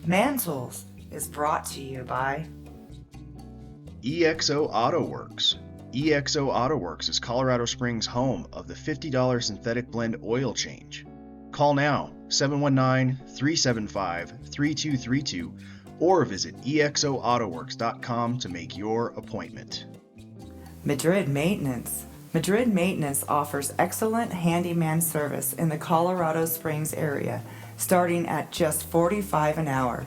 Man Tools is brought to you by EXO Auto Works. EXO Auto Works is Colorado Springs' home of the $50 synthetic blend oil change. Call now, 719-375-3232, or visit exoautoworks.com to make your appointment. Madrid Maintenance. Madrid Maintenance offers excellent handyman service in the Colorado Springs area, starting at just $45 an hour.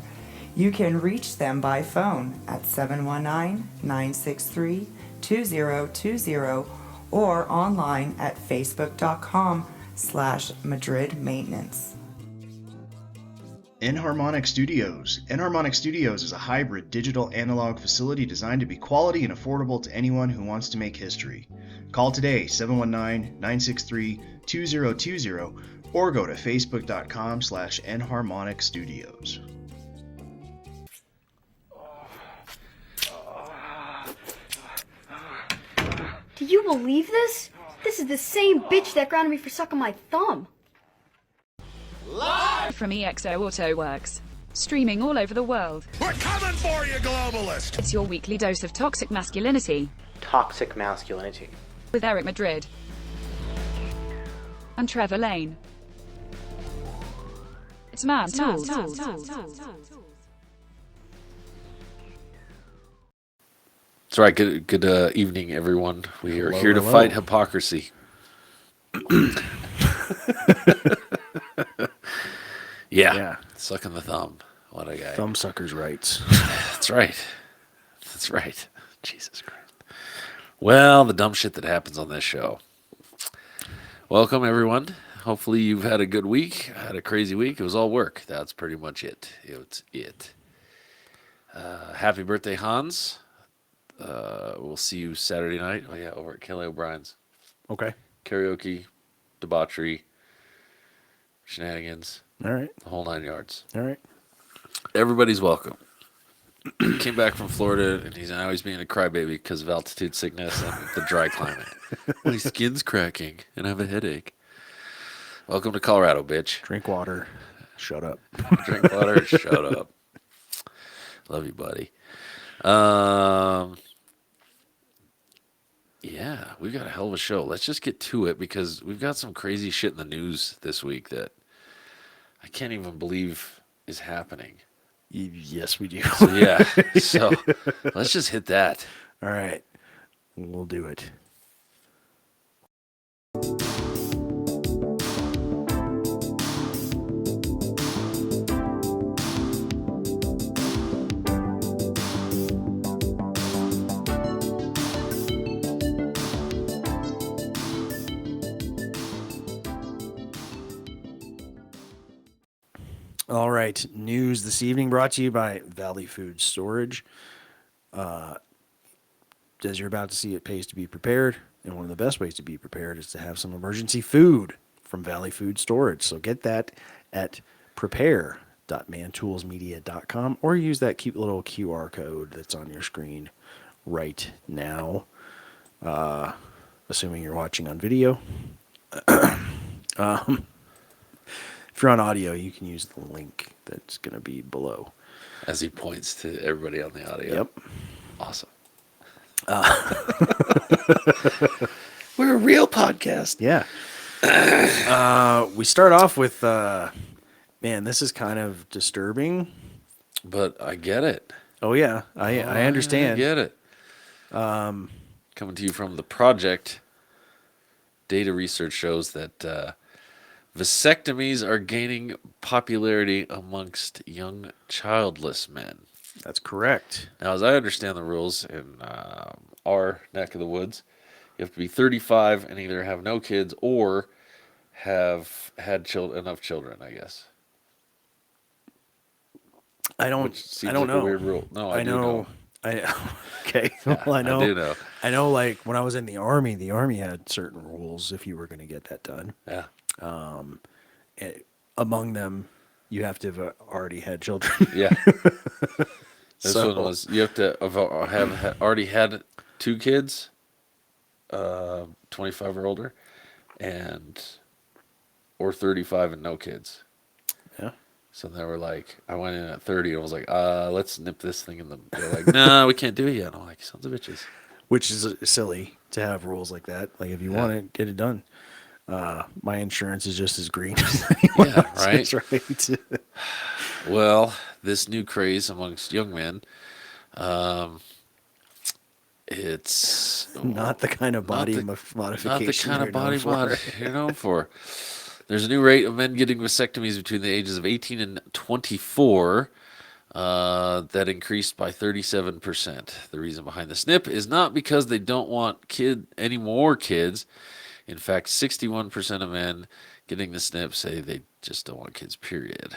You can reach them by phone at 719-963-2020 or online at facebook.com/Madrid Maintenance. Enharmonic Studios. Enharmonic Studios is a hybrid digital analog facility designed to be quality and affordable to anyone who wants to make history. Call today, 719-963-2020, or go to facebook.com/Enharmonic Studios. Do you believe this? This is the same bitch that grounded me for sucking my thumb. Live from EXO Auto Works. Streaming all over the world. We're coming for you, globalist! It's your weekly dose of toxic masculinity. Toxic masculinity. With Eric Madrid. And Trevor Lane. It's Man Tools. That's right. Good evening, everyone. We are here to fight hypocrisy. Yeah. Sucking the thumb. What a guy. Thumb suckers' rights. That's right. That's right. Jesus Christ. Well, the dumb shit that happens on this show. Welcome, everyone. Hopefully you've had a good week. I had a crazy week. It was all work. That's pretty much it. It's it. Happy birthday, Hans. We'll see you Saturday night. Oh, yeah, over at Kelly O'Brien's. Okay. Karaoke, debauchery, shenanigans. All right. The whole 9 yards. All right. Everybody's welcome. Came back from Florida, and he's now being a crybaby because of altitude sickness and the dry climate. My skin's cracking, and I have a headache. Welcome to Colorado, bitch. Drink water. Shut up. Drink water. Shut up. Love you, buddy. Yeah, we've got a hell of a show. Let's just get to it because we've got some crazy shit in the news this week that I can't even believe is happening. Yes, we do. So let's just hit that. All right. We'll do it. All right. News this evening brought to you by Valley Food Storage. As you're about to see, it pays to be prepared. And one of the best ways to be prepared is to have some emergency food from Valley Food Storage. So get that at prepare.mantoolsmedia.com or use that cute little QR code that's on your screen right now. Assuming you're watching on video. If you're on audio, you can use the link that's going to be below. As he points to everybody on the audio. Yep. Awesome. We're a real podcast. Yeah. We start off with, man, this is kind of disturbing. But I get it. Oh, yeah. I understand. I get it. Coming to you from the project, data research shows that vasectomies are gaining popularity amongst young childless men. That's correct. Now, as I understand the rules in our neck of the woods, you have to be 35 and either have no kids or have had enough children, I guess. I don't know. A weird rule. No, I do know. Okay. Well, I know. I do know. I know, like, when I was in the Army had certain rules if you were going to get that done. Yeah. Among them, you have to have already had children. Yeah. This one was, you have to have already had 2 kids, 25 or older, or 35 and no kids. Yeah. So they were like, I went in at 30 and I was like, let's nip this thing in the. They're like, no, we can't do it yet. And I'm like, sons of bitches. Which is silly to have rules like that. Like if you want it, get it done. My insurance is just as green as anyone Yeah, else's, right. right? Well, this new craze amongst young men, it's Not the kind of body not modification. the kind you're of body known for. mod you're known for. There's a new rate of men getting vasectomies between the ages of 18 and 24 that increased by 37%. The reason behind the snip is not because they don't want any more kids. In fact, 61% of men getting the snip say they just don't want kids, period.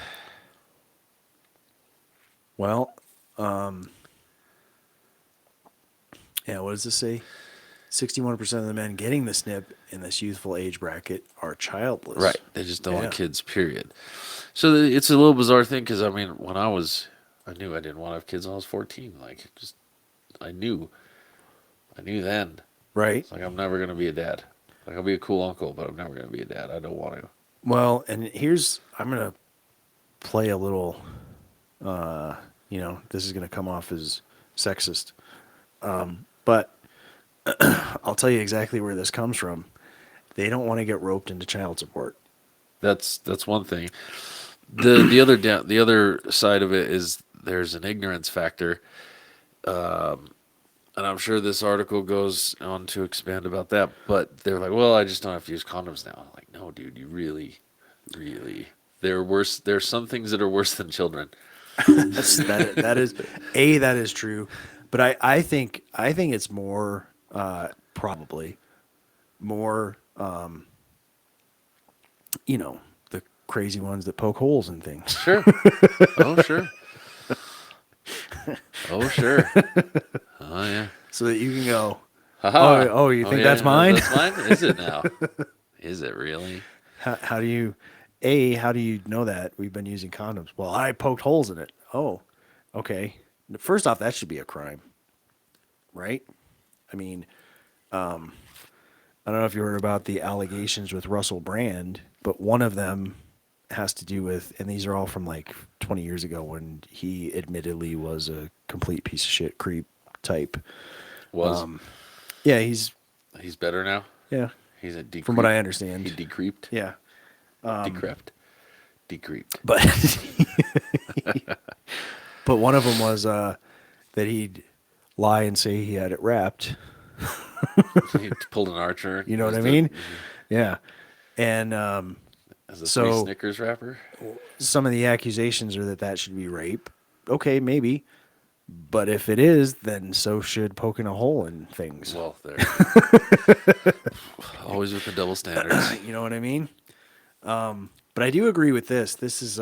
Well, yeah, what does this say? 61% of the men getting the snip in this youthful age bracket are childless. Right. They just don't want Yeah. kids, period. So it's a little bizarre thing because, I mean, when I knew I didn't want to have kids when I was 14. Like, I knew then. Right. It's like, I'm never going to be a dad. Like, I'll be a cool uncle, but I'm never going to be a dad. I don't want to. Well, and I'm going to play a little, this is going to come off as sexist. But I'll tell you exactly where this comes from. They don't want to get roped into child support. That's one thing. The other side of it is there's an ignorance factor. And I'm sure this article goes on to expand about that, but they're like, well, I just don't have to use condoms now. I'm like, no, dude, you really, they're worse. There's some things that are worse than children. That is true. But I think it's more, probably more, the crazy ones that poke holes in things. Sure. Oh, sure. Oh, sure. Oh, yeah. So that you can go, Haha. you think yeah, that's mine? That's mine? Is it now? Is it really? How do you know that we've been using condoms? Well, I poked holes in it. Oh, okay. First off, that should be a crime, right? I mean, I don't know if you heard about the allegations with Russell Brand, but one of them has to do with, and these are all from like 20 years ago when he admittedly was a complete piece of shit creep type. Yeah, he's better now. Yeah, He's a decreep. from what I understand. He decreeped. Yeah, Decreeped. but but one of them was that he'd lie and say he had it wrapped. He pulled an Archer. You know what I mean? Yeah, and As a So- free Snickers wrapper. some of the accusations are that should be rape. Okay, maybe. But if it is, then so should poking a hole in things. Well, there. Always with the double standards. You know what I mean? But I do agree with this. This is,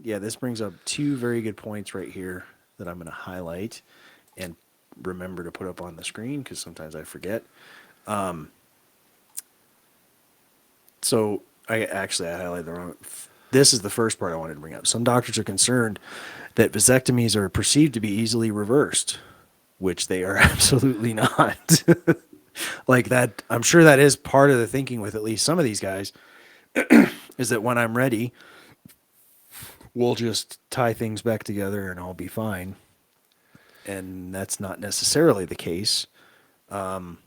this brings up two very good points right here that I'm going to highlight and remember to put up on the screen because sometimes I forget. So I highlighted the wrong. This is the first part I wanted to bring up. Some doctors are concerned that vasectomies are perceived to be easily reversed, which they are absolutely not. Like that, I'm sure that is part of the thinking with at least some of these guys, is that when I'm ready, we'll just tie things back together and I'll be fine. And that's not necessarily the case. And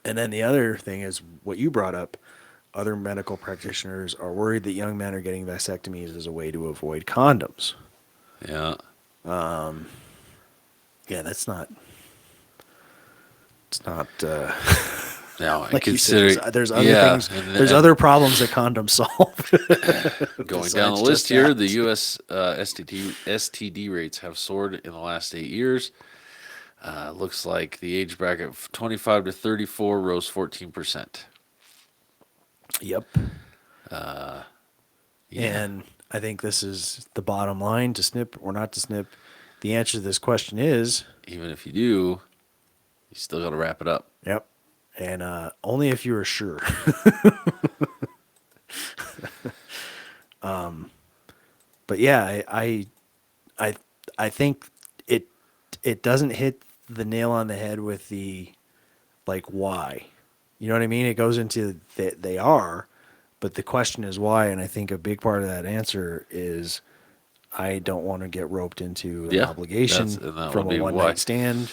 then the other thing is what you brought up. Other medical practitioners are worried that young men are getting vasectomies as a way to avoid condoms. Yeah. Yeah, that's not. It's not. Now, Like you consider said, there's other things. and There's other problems that condoms solve. going down the besides list just here. that. The U.S. STD rates have soared in the last 8 years. Looks like the age bracket of 25 to 34 rose 14%. Yep. And I think this is the bottom line: to snip or not to snip. The answer to this question is Even if you do, you still got to wrap it up. yep. And only if you are sure. But yeah, I think it doesn't hit the nail on the head with the like why. You know what I mean? It goes into that they are, But the question is why, and I think a big part of that answer is I don't want to get roped into an obligation and that from would a be one why. night stand.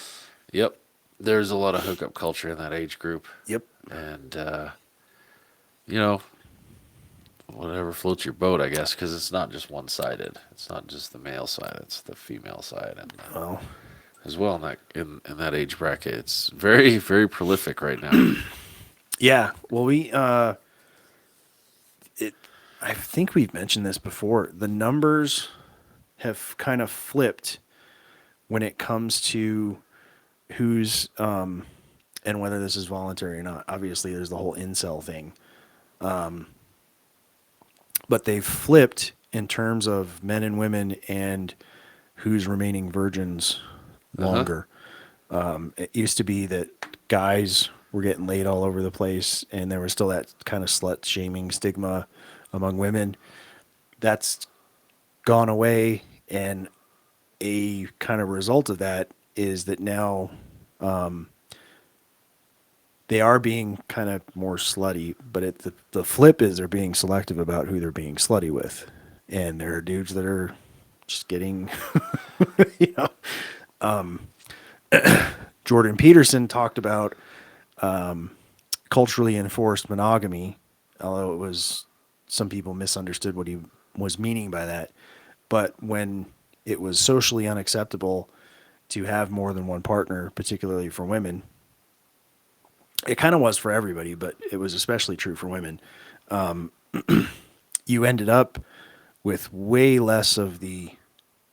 Yep. There's a lot of hookup culture in that age group. Yep. And, you know, whatever floats your boat, I guess, because it's not just one-sided. It's not just the male side; it's the female side, and as well in that age bracket. It's very, very prolific right now. Yeah. Well, I think we've mentioned this before. The numbers have kind of flipped when it comes to who's and whether this is voluntary or not. Obviously, there's the whole incel thing. But they've flipped in terms of men and women and who's remaining virgins longer. It used to be that guys were getting laid all over the place, and there was still that kind of slut shaming stigma among women. That's gone away, and a kind of result of that is that now they are being kind of more slutty, but the flip is they're being selective about who they're being slutty with. And there are dudes that are just getting, Jordan Peterson talked about culturally enforced monogamy, although some people misunderstood what he was meaning by that. But when it was socially unacceptable to have more than one partner, particularly for women, it kind of was for everybody, but it was especially true for women. You ended up with way less of the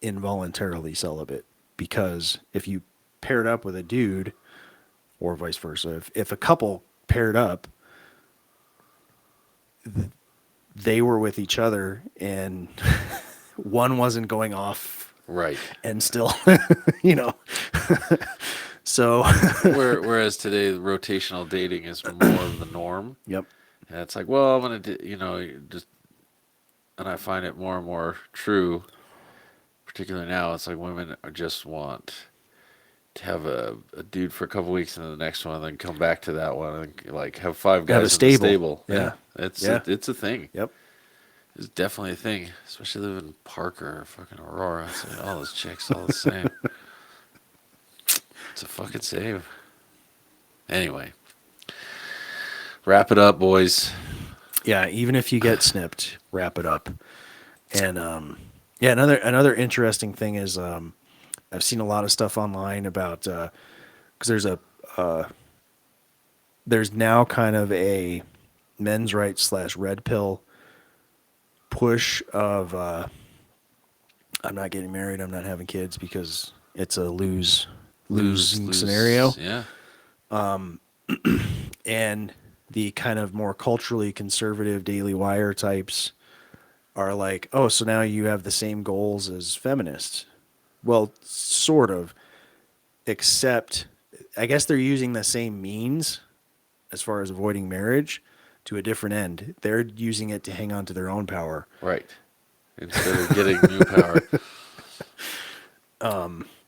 involuntarily celibate, because if you paired up with a dude, or vice versa, if a couple paired up, they were with each other and one wasn't going off, Right. and still, so Whereas today, rotational dating is more of the norm. Yep. And it's like, well, I'm going to, just, and I find it more and more true, particularly now. It's like women just want to have a dude for a couple weeks and then the next one, and then come back to that one and like have five guys Have a in the stable. stable. Yeah. It's a thing. Yep. It's definitely a thing, especially living in Parker or fucking Aurora. It's like all those chicks all the same. It's a fucking save. Anyway, wrap it up, boys. Yeah, even if you get snipped, wrap it up. And another interesting thing is I've seen a lot of stuff online about because there's now kind of a men's rights / red pill push of I'm not getting married, I'm not having kids, because it's a lose scenario. Yeah. And the kind of more culturally conservative Daily Wire types are like, oh, so now you have the same goals as feminists. Well, sort of, except I guess they're using the same means as far as avoiding marriage to a different end. They're using it to hang on to their own power. Right. Instead of getting new power.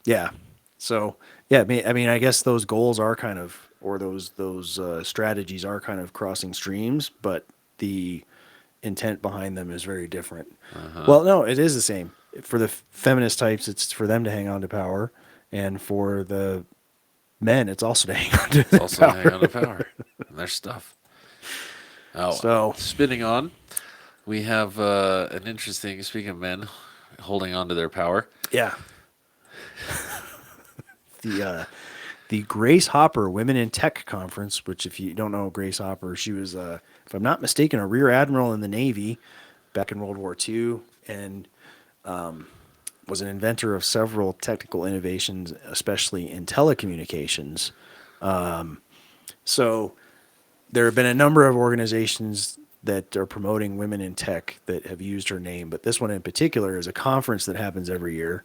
Yeah. So, yeah, I mean, I guess those goals are kind of, or those strategies are kind of crossing streams, but the intent behind them is very different. Well, no, it is the same. For the feminist types, it's for them to hang on to power, and for the men, it's also to hang on to their power. Hang on to power and their stuff. Oh, So- spinning on, we have an interesting, speaking of men holding on to their power. Yeah. The Grace Hopper Women in Tech Conference, which if you don't know Grace Hopper, she was, if I'm not mistaken, a rear admiral in the Navy back in World War II, and was an inventor of several technical innovations, especially in telecommunications. So there have been a number of organizations that are promoting women in tech that have used her name, but this one in particular is a conference that happens every year.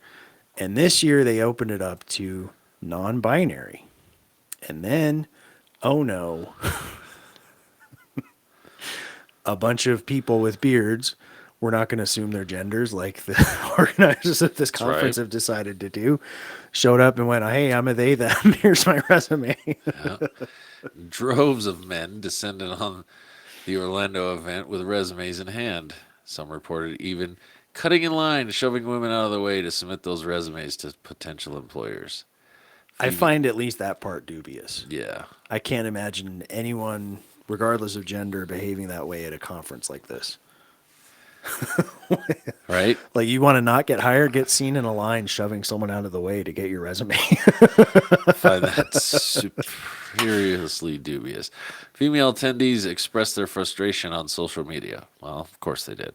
And this year they opened it up to non-binary. And then, oh no, a bunch of people with beards, we're not going to assume their genders like the organizers of this conference have decided to do, showed up and went, hey, I'm a they, them, here's my resume. Droves of men descended on the Orlando event with resumes in hand. Some reported even cutting in line, shoving women out of the way to submit those resumes to potential employers. I find at least that part dubious. Yeah. I can't imagine anyone, regardless of gender, behaving that way at a conference like this. Right? Like, you want to not get hired, get seen in a line shoving someone out of the way to get your resume. I find that seriously dubious. Female attendees expressed their frustration on social media. Well, of course they did.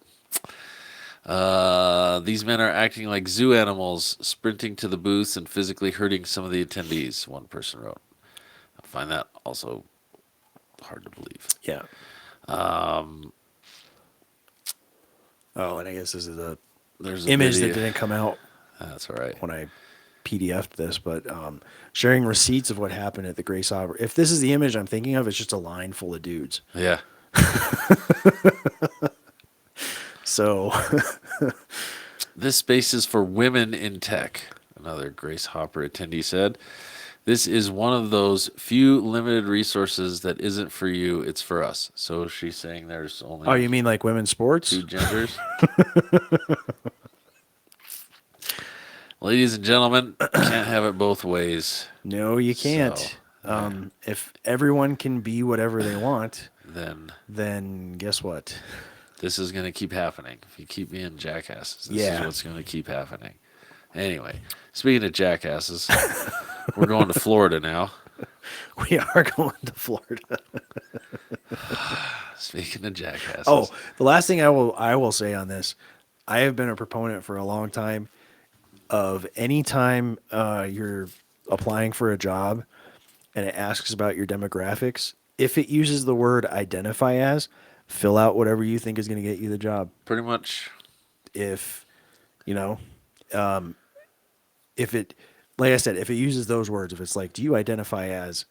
These men are acting like zoo animals, sprinting to the booths and physically hurting some of the attendees, one person wrote. I find that also hard to believe. Yeah. And I guess this is There's image video. that didn't come out That's all right. when I PDF'd this, but sharing receipts of what happened at the Grace Hopper. If this is the image I'm thinking of, it's just a line full of dudes. Yeah. So This space is for women in tech, another Grace Hopper attendee said. This is one of those few limited resources that isn't for you, it's for us. So she's saying there's only oh, you mean like women's sports? 2 genders. Ladies and gentlemen, can't have it both ways. No, you can't. So, if everyone can be whatever they want, then guess what? this is going to keep happening. If you keep being jackasses, this Yeah. is what's going to keep happening. Anyway, speaking of jackasses, we're going to Florida now. We are going to Florida. Speaking of jackasses. Oh, the last thing I will say on this, I have been a proponent for a long time of any time you're applying for a job and it asks about your demographics, if it uses the word identify as, fill out whatever you think is going to get you the job. Pretty much. If, if it, like I said, if it uses those words, if it's like, do you identify as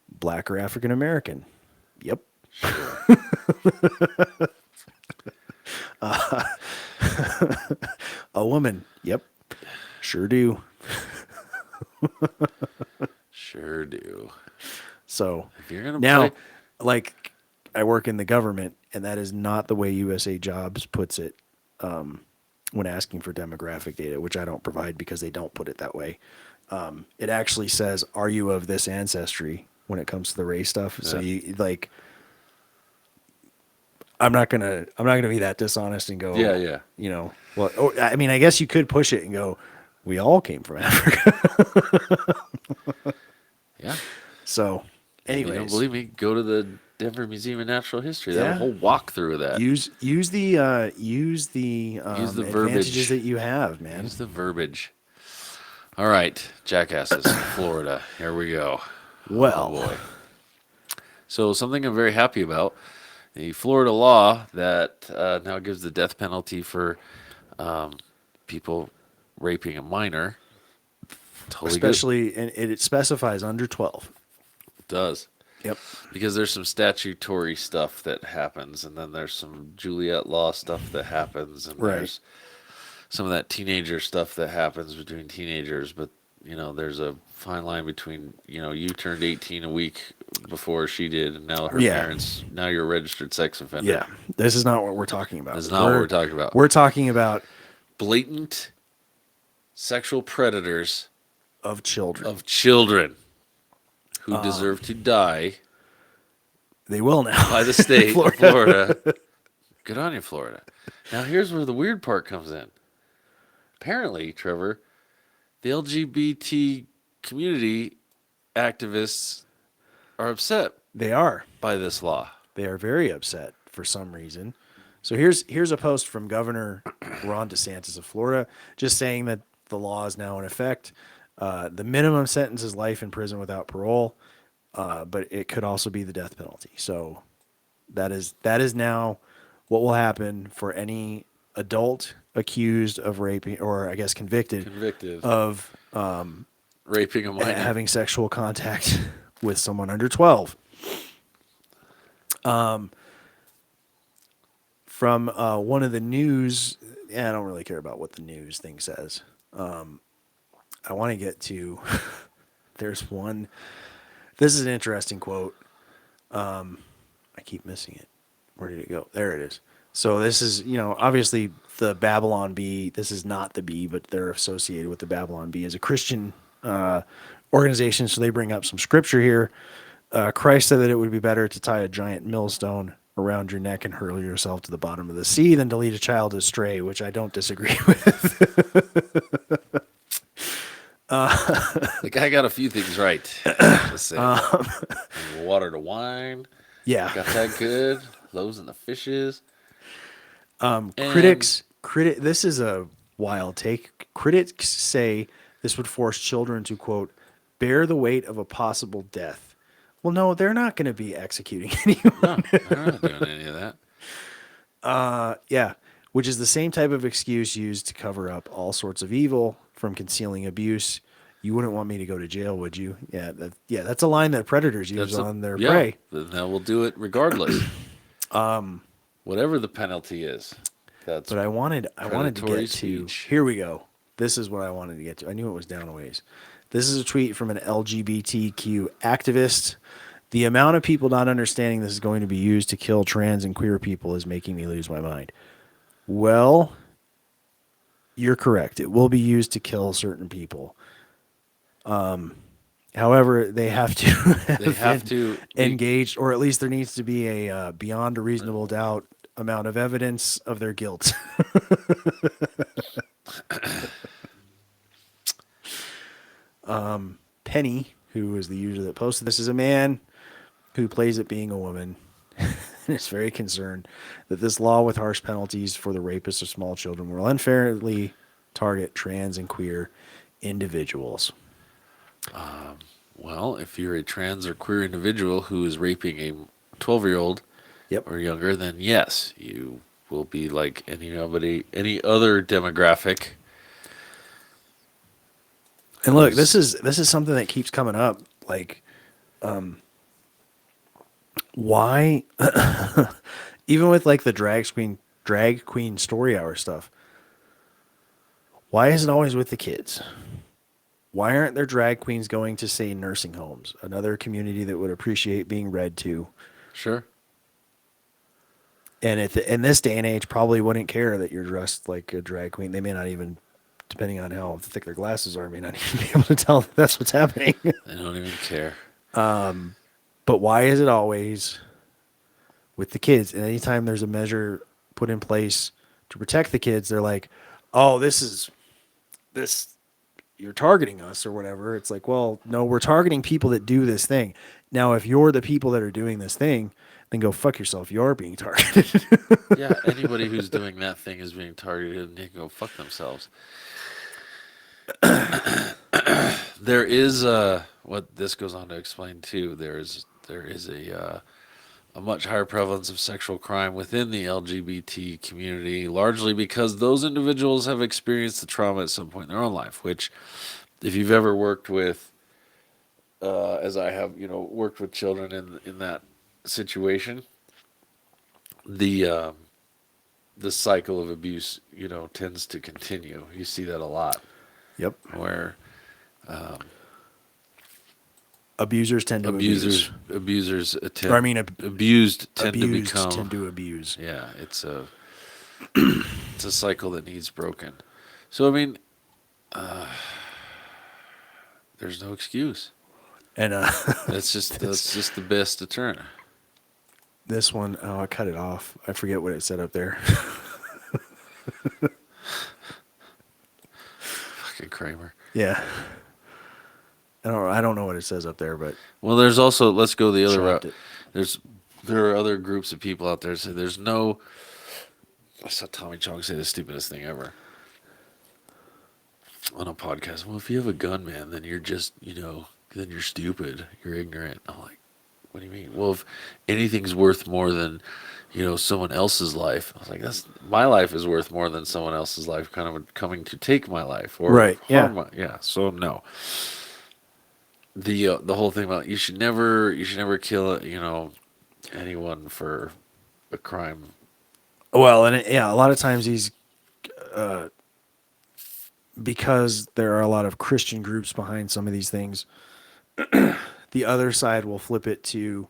black or African American? Yep. A woman? Yep. Sure do. Sure do. So If you're gonna now, play- like, I work in the government, and that is not the way USA Jobs puts it when asking for demographic data, which I don't provide because they don't put it that way. It actually says, "Are you of this ancestry?" when it comes to the race stuff. So you like, I'm not gonna be that dishonest and go, Yeah. Well, I mean, I guess you could push it and go, we all came from Africa. Yeah. So, If you don't anyways, believe me, go to the Denver Museum of Natural History. They have Yeah. a whole walkthrough of that. use the verbiage. advantages that you have, man. Use the verbiage. All right, jackasses, Florida. Here we go. Well, Oh boy. So something I'm very happy about, the Florida law that now gives the death penalty for people raping a minor. Totally good. especially, and it specifies under 12. It does. Yep. Because there's some statutory stuff that happens, and then there's some Juliet law stuff that happens, and Right. there's some of that teenager stuff that happens between teenagers. But there's a fine line between you turned 18 a week before she did, and now her Yeah. parents. Now you're a registered sex offender. Yeah. This is not what we're talking about. That's not what we're talking about. We're talking about Blatant sexual predators of children. who deserve to die They will now. by the state of Florida. Good on you, Florida. Now, here's where the weird part comes in. Apparently, Trevor, the LGBT community activists are upset They are. by this law. They are very upset for some reason. So here's a post from Governor Ron DeSantis of Florida, just saying that the law is now in effect. The minimum sentence is life in prison without parole, but it could also be the death penalty. So that is now what will happen for any adult accused of raping, or I guess convicted of raping a minor, having sexual contact with someone under 12. From one of the news, I don't really care about what the news thing says. I want to get to, there's one, this is an interesting quote. I keep missing it. Where did it go? There it is. So this is, obviously the Babylon Bee. This is not the Bee, but they're associated with the Babylon Bee as a Christian organization. So they bring up some scripture here. Christ said that it would be better to tie a giant millstone around your neck and hurl yourself to the bottom of the sea than to lead a child astray, which I don't disagree with. The guy got a few things right. Just saying. Water to wine. Yeah. Got that good. Loaves and the fishes. This is a wild take. Critics say this would force children to, quote, bear the weight of a possible death. Well, no, they're not going to be executing anyone. No, they're not doing any of that. Yeah, which is the same type of excuse used to cover up all sorts of evil, from concealing abuse. You wouldn't want me to go to jail, would you? Yeah, that's a line that predators use on their prey. Then that will do it regardless. Whatever the penalty is. But I wanted to predatory get speech. to. Here we go. This is what I wanted to get to. I knew it was down a ways. This is a tweet from an LGBTQ activist. The amount of people not understanding this is going to be used to kill trans and queer people is making me lose my mind. Well, you're correct. It will be used to kill certain people. However, they have to engage, or at least there needs to be a beyond a reasonable doubt amount of evidence of their guilt. Penny, who is the user that posted this, is a man who plays at being a woman and is very concerned that this law with harsh penalties for the rapists of small children will unfairly target trans and queer individuals. Well, if you're a trans or queer individual who is raping a 12-year-old or younger, then yes, you will be like any other demographic. And look, this is something that keeps coming up. Like, why, even with like the drag queen story hour stuff, why is it always with the kids? Why aren't there drag queens going to, say, nursing homes, another community that would appreciate being read to? Sure. And in this day and age, probably wouldn't care that you're dressed like a drag queen. They may not even, depending on how thick their glasses are, may not even be able to tell that that's what's happening. They don't even care. But why is it always with the kids? And anytime there's a measure put in place to protect the kids, they're like, oh, this, you're targeting us or whatever. It's like, well, no, we're targeting people that do this thing. Now, if you're the people that are doing this thing, then go fuck yourself. You're being targeted. Yeah, anybody who's doing that thing is being targeted, and they can go fuck themselves. There is what this goes on to explain too. There is a much higher prevalence of sexual crime within the LGBT community, largely because those individuals have experienced the trauma at some point in their own life. Which, if you've ever worked with, as I have, worked with children in that situation, the cycle of abuse, tends to continue. You see that a lot. Yep. Where abusers tend to abuse. Abusers tend. Or, I mean, abused tend to become. Tend to abuse. Yeah, it's a cycle that needs broken. So I mean, there's no excuse. And that's just the best deterrent. This one, I cut it off. I forget what it said up there. Fucking Kramer. Yeah. I don't know what it says up there, but well, there's also, let's go the other route. it. There are other groups of people out there that say there's no. I saw Tommy Chong say the stupidest thing ever on a podcast. Well, if you have a gun, man, then you're just then you're stupid. You're ignorant. I'm like, what do you mean? Well, if anything's worth more than someone else's life, I was like, my life is worth more than someone else's life kind of coming to take my life or right. harm yeah. So no. The whole thing about you should never kill anyone for a crime. Well, and a lot of times these because there are a lot of Christian groups behind some of these things, the other side will flip it to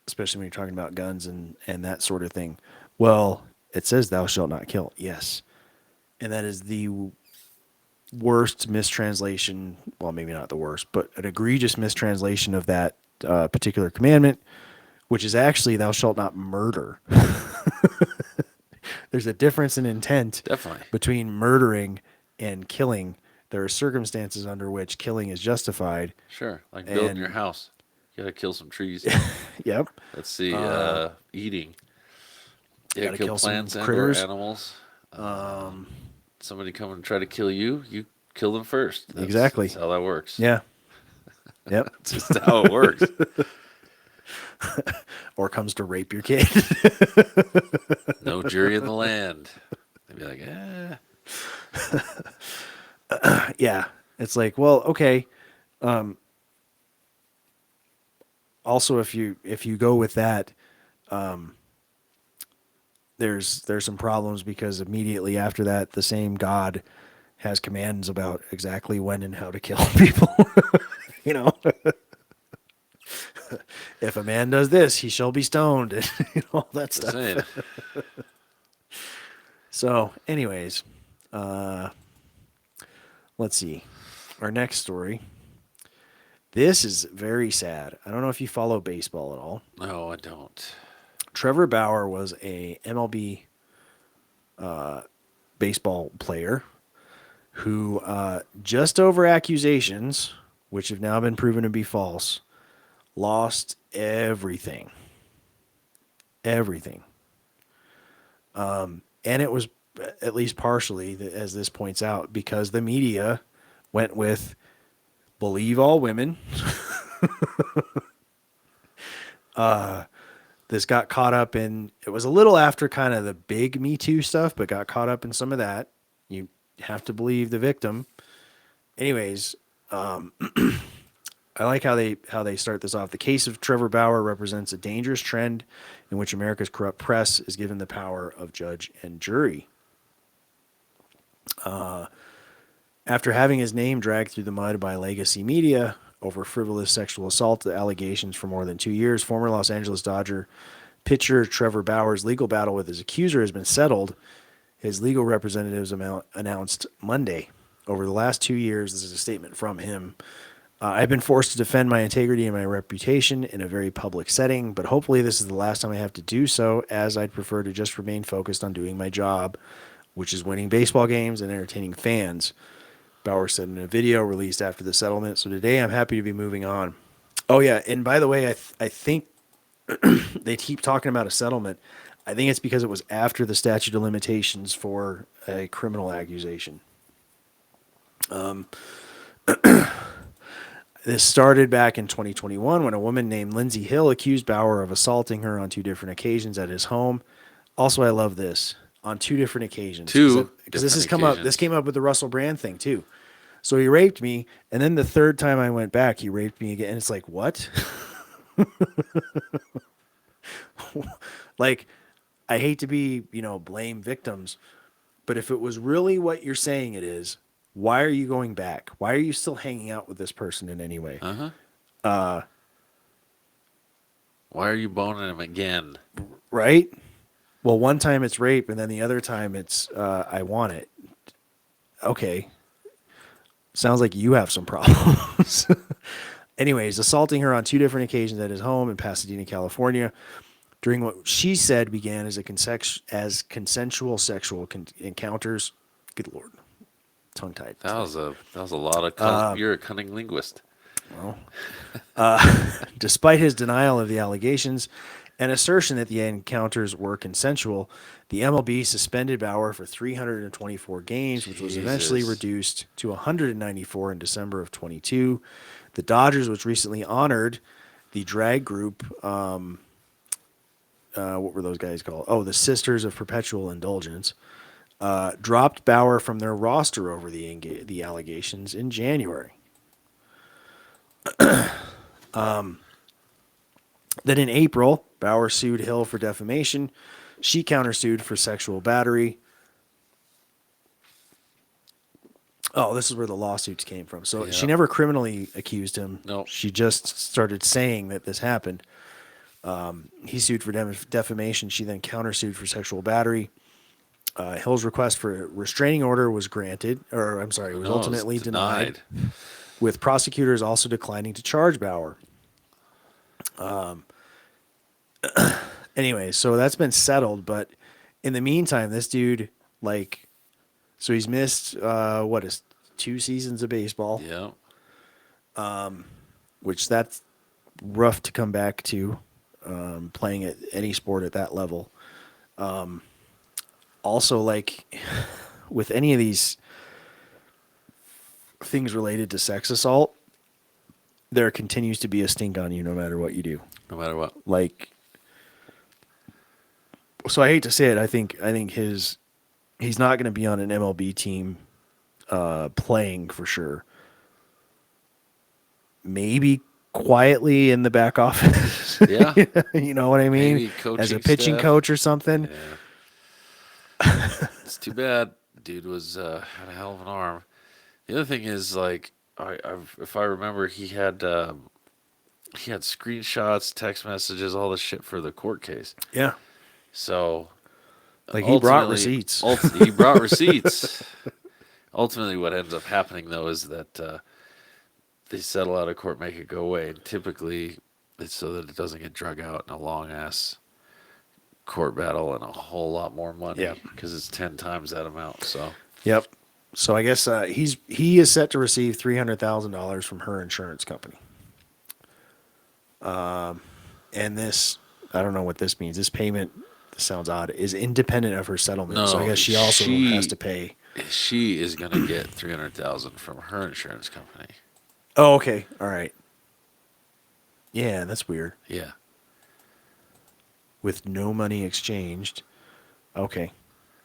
especially when you're talking about guns and that sort of thing. Well, it says thou shalt not kill. Yes. And that is the worst mistranslation. Well, maybe not the worst, but an egregious mistranslation of that particular commandment, which is actually thou shalt not murder. There's a difference in intent Definitely. between murdering and killing. There are circumstances under which killing is justified. Sure. Like building And- your house. You got to kill some trees. Yep. Let's see. Eating. Yeah, Gotta kill kill some plants and or critters. animals. Somebody come and try to kill you, you kill them first. Exactly. That's how that works. Yeah. Yep. That's just how it works. Or comes to rape your kid. No jury in the land. They'd be like, Yeah. It's like, well, okay. Also, if you go with that, there's some problems because immediately after that, the same God has commands about exactly when and how to kill people. You know, if a man does this, he shall be stoned, and all that just stuff. saying. So, anyways, let's see. Our next story. This is very sad. I don't know if you follow baseball at all. No, I don't. Trevor Bauer was a MLB baseball player who, just over accusations, which have now been proven to be false, lost everything. Everything. And it was at least partially, as this points out, because the media went with believe all women. This got caught up in, it was a little after kind of the big Me Too stuff, but got caught up in some of that. You have to believe the victim. Anyways, I like how they start this off. The case of Trevor Bauer represents a dangerous trend in which America's corrupt press is given the power of judge and jury. After having his name dragged through the mud by legacy media over frivolous sexual assault allegations for more than 2 years, former Los Angeles Dodger pitcher Trevor Bauer's legal battle with his accuser has been settled. His legal representatives announced Monday. Over the last 2 years, this is a statement from him, I've been forced to defend my integrity and my reputation in a very public setting, but hopefully this is the last time I have to do so, as I'd prefer to just remain focused on doing my job, which is winning baseball games and entertaining fans. Bauer said in a video released after the settlement. So today I'm happy to be moving on. Oh, yeah. And by the way, I think they keep talking about a settlement. I think it's because it was after the statute of limitations for a criminal accusation. This started back in 2021 when a woman named Lindsay Hill accused Bauer of assaulting her on 2 different occasions at his home. Also, I love this. On 2 different occasions. Because this has come up. This came up with the Russell Brand thing too. So he raped me, and then the third time I went back, he raped me again. And it's like, what? Like, I hate to be, blame victims, but if it was really what you're saying it is, why are you going back? Why are you still hanging out with this person in any way? Why are you boning him again? Right? Well, one time it's rape, and then the other time it's I want it. Okay. Sounds like you have some problems. Anyways, assaulting her on 2 different occasions at his home in Pasadena, California, during what she said began as consensual sexual encounters. Good Lord. Tongue-tied. That was a lot of you're a cunning linguist. Well, despite his denial of the allegations and assertion that the encounters were consensual, the MLB suspended Bauer for 324 games, which was eventually reduced to 194 in December of 22. The Dodgers, which recently honored the drag group, what were those guys called? Oh, the Sisters of Perpetual Indulgence, dropped Bauer from their roster over the allegations in January. Then in April, Bauer sued Hill for defamation. She countersued for sexual battery. Oh, this is where the lawsuits came from. So she never criminally accused him. No. She just started saying that this happened. He sued for defamation. She then countersued for sexual battery. Hill's request for a restraining order was granted, or I'm sorry, it was ultimately denied, with prosecutors also declining to charge Bauer. Anyway, so that's been settled, but in the meantime, this dude, like, so he's missed, 2 seasons of baseball. Yeah. Which that's rough to come back to, playing at any sport at that level. Also, like, with any of these things related to sex assault, there continues to be a stink on you no matter what you do. No matter what. Like, so I hate to say it, I think he's not going to be on an MLB team playing for sure. Maybe quietly in the back office. Yeah. You know what I mean? Maybe coaching as a pitching staff. coach or something. Yeah. It's too bad. Dude was had a hell of an arm. The other thing is, like, if I remember, he had screenshots, text messages, all this shit for the court case. Yeah. So, like, he brought ultimately- receipts. He brought receipts. Ultimately, what ends up happening, though, is that they settle out of court, make it go away. And typically, it's so that it doesn't get drug out in a long-ass court battle and a whole lot more money. Yeah. Because it's 10 times that amount. So, Yep. So I guess he is set to receive $300,000 from her insurance company. And this, I don't know what this means. This payment, this sounds odd, is independent of her settlement. So I No, guess she also has to pay. she is going to get $300,000 from her insurance company. Oh, okay. All right. Yeah, that's weird. Yeah. With no money exchanged. Okay.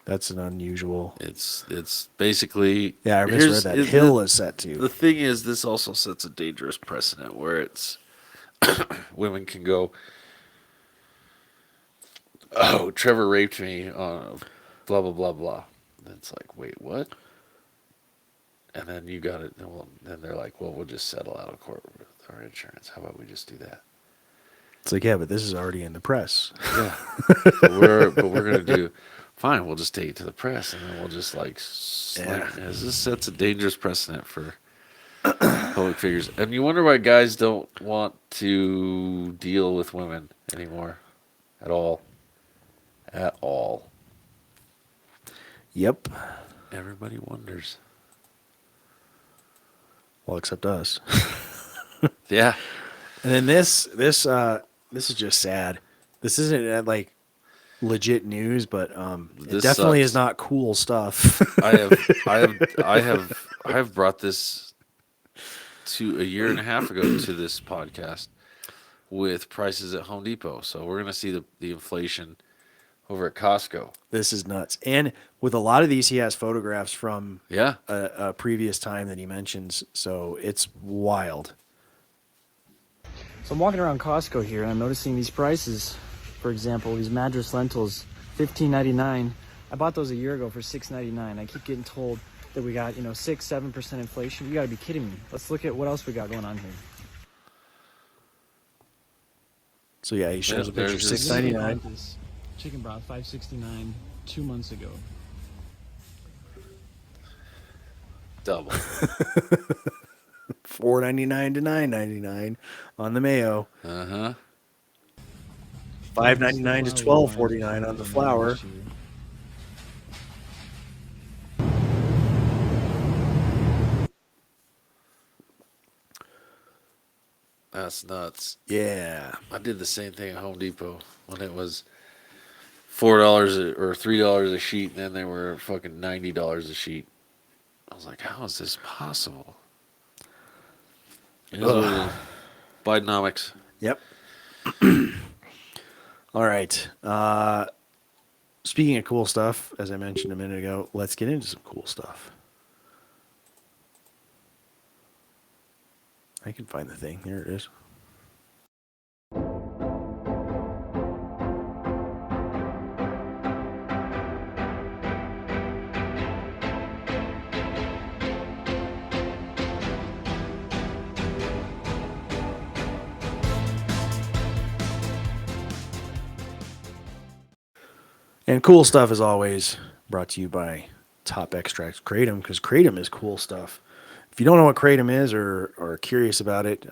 That's an unusual. It's basically, Yeah, I misread that. Hill is set to. The thing is, this also sets a dangerous precedent where it's women can go, oh, Trevor raped me, blah blah blah blah. And it's like, wait, what? And then you got it. Well, then they're like, well, we'll just settle out of court with our insurance. How about we just do that? It's like, yeah, but this is already in the press. Yeah, but we're gonna do. Fine, we'll just take it to the press, and then we'll just this sets a dangerous precedent for public figures. And you wonder why guys don't want to deal with women anymore, at all. At all. Yep. Everybody wonders. Well, except us. Yeah. And then this is just sad. This isn't like legit news, but it This definitely sucks. is not cool stuff. I have brought this to a year and a half ago to this podcast with prices at Home Depot. So we're gonna see the inflation over at Costco. This is nuts. And with a lot of these, he has photographs from Yeah. a previous time that he mentions. So it's wild. So I'm walking around Costco here and I'm noticing these prices. For example, these Madras lentils, $15.99. I bought those a year ago for $6.99. I keep getting told that we got, 6-7% inflation. You gotta be kidding me. Let's look at what else we got going on here. So yeah, he shows a picture, there's this- $6.99. This chicken broth, $5.69 2 months ago. Double. $4.99 to $9.99 on the mayo. Uh-huh. $5.99 to $12.49 on the flour. That's nuts. Yeah. I did the same thing at Home Depot when it was $4 or $3 a sheet, and then they were fucking $90 a sheet. I was like, how is this possible? It is what it is. Bidenomics. Yep. All right. Speaking of cool stuff, as I mentioned a minute ago, let's get into some cool stuff. I can find the thing. Here it is. And cool stuff, as always, brought to you by Top Extracts KRATOM, because KRATOM is cool stuff. If you don't know what KRATOM is or are curious about it,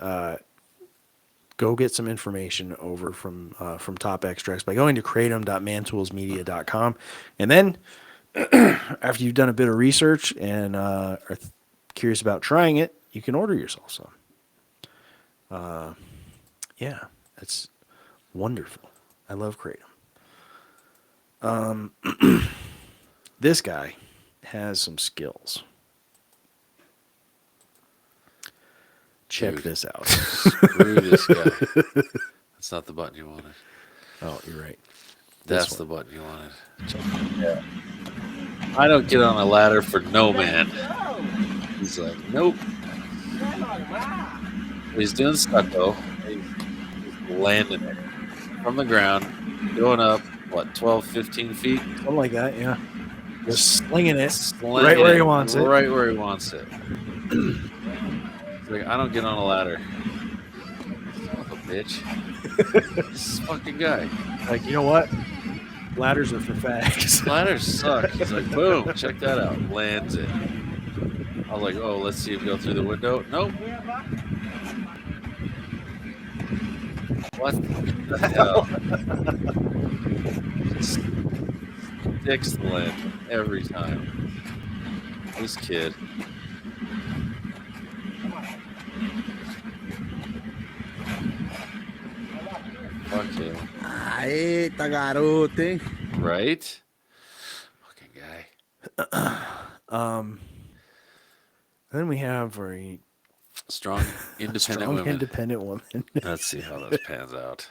go get some information over from Top Extracts by going to kratom.mantoolsmedia.com. And then after you've done a bit of research and are curious about trying it, you can order yourself some. Yeah, that's wonderful. I love KRATOM. This guy has some skills. Check this out. Screw this guy. That's not the button you wanted. Oh, you're right. That's the button you wanted. Yeah. I don't get on a ladder for no man. He's like, nope. He's doing stucco. He's landing it from the ground, going up, 12, 15 feet? Something like that, yeah. Just slinging it Slinging right where it he wants it. Right where he wants it. It's like, I don't get on a ladder. Son of a bitch. This fucking guy. Like, you know what? Ladders are for fags. Ladders suck. He's like, boom, check that out. Lands it. I was like, oh, let's see him go through the window. Nope. What the hell? Just sticks the land every time. This kid. Fuck him. Eita, garoto, hein? Right? Fucking guy. Then we have a strong, independent women. Let's see how this pans out.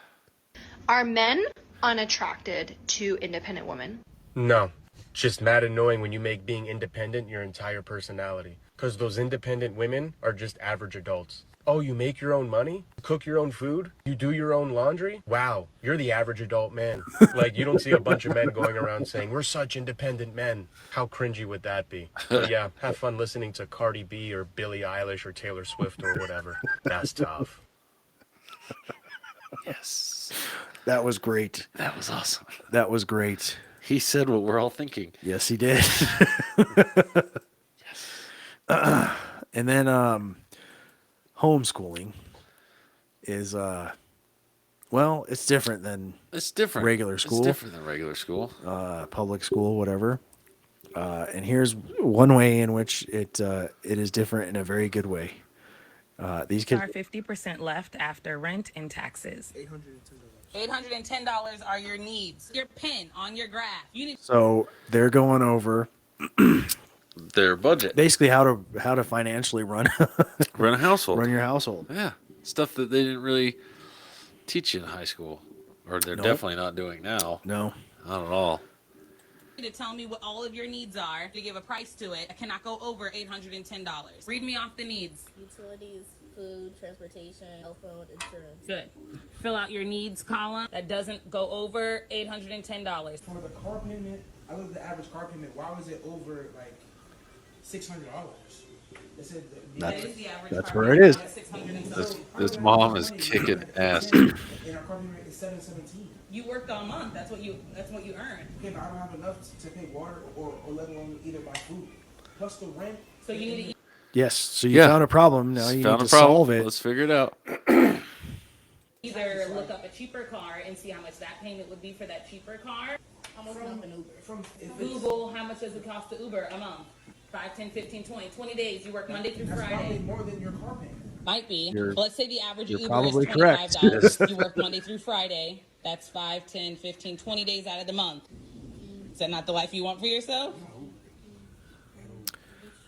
Are men unattracted to independent women? No. Just mad annoying when you make being independent your entire personality. Because those independent women are just average adults. Oh, you make your own money? Cook your own food? You do your own laundry? Wow, you're the average adult man. Like, you don't see a bunch of men going around saying, we're such independent men. How cringy would that be? But yeah, have fun listening to Cardi B or Billie Eilish or Taylor Swift or whatever. That's tough. Yes. That was great. That was awesome. That was great. He said what we're all thinking. Yes, he did. Yes. And then homeschooling is well, it's different than regular school. It's different than regular school. Public school, whatever. And here's one way in which it is different in a very good way. These kids are 50% left after rent and taxes. $810 are your needs. Your pen on your graph. You need. So they're going over their budget, basically how to financially run a household, run your household. Yeah, stuff that they didn't really teach you in high school, or they're definitely not doing now. No, not at all. To tell me what all of your needs are to give a price to it. I cannot go over $810. Read me off the needs. Utilities, food, transportation, cell phone, insurance. Good. Fill out your needs column that doesn't go over $810. For the car payment, I looked at the average car payment. Why was it over like $600? That's where it is. This mom is kicking ass. And our car payment is $717. You worked all month. That's what you earned. Okay, but I don't have enough to pay water or let alone either buy food. Plus the rent. So you need to. Yes. So you found a problem. Now you need to solve it. Let's figure it out. Either look up a cheaper car and see how much that payment would be for that cheaper car. How much is an Uber? Google how much does it cost to Uber a month? 5, 10, 15, 20. 20 days. You work Monday through That's Friday. probably more than your car payment. Might be. Let's say the average you're Uber probably is correct. $25. You work Monday through Friday. That's 5, 10, 15, 20 days out of the month. Is that not the life you want for yourself?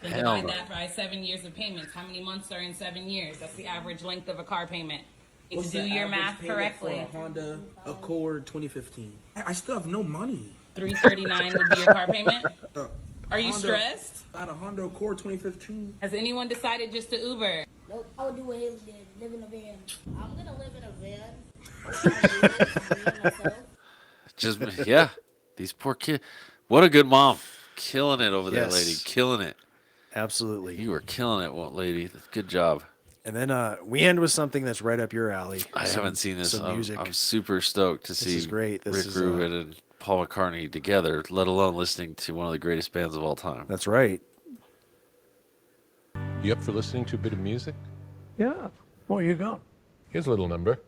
Then divide that by 7 years of payments. How many months are in 7 years? That's the average length of a car payment. What's Do the your average math payment correctly. For a Honda Accord 2015. I still have no money. $339 would be your car payment. Are you Honda, stressed? I had a Honda Accord 2015. Has anyone decided just to Uber? Nope. I would do what Haley did. Live in a van. I'm gonna live in a van. Just these poor kids. What a good mom, killing it over there, Yes. lady, killing it. Absolutely, you were killing it, lady. Good job. And then we end with something that's right up your alley. I haven't seen this. Some music. I'm super stoked to see This is great. This Rick is Rubin and Paul McCartney together, let alone listening to one of the greatest bands of all time. That's right. You up for listening to a bit of music? Yeah. Well, you go. Here's a little number.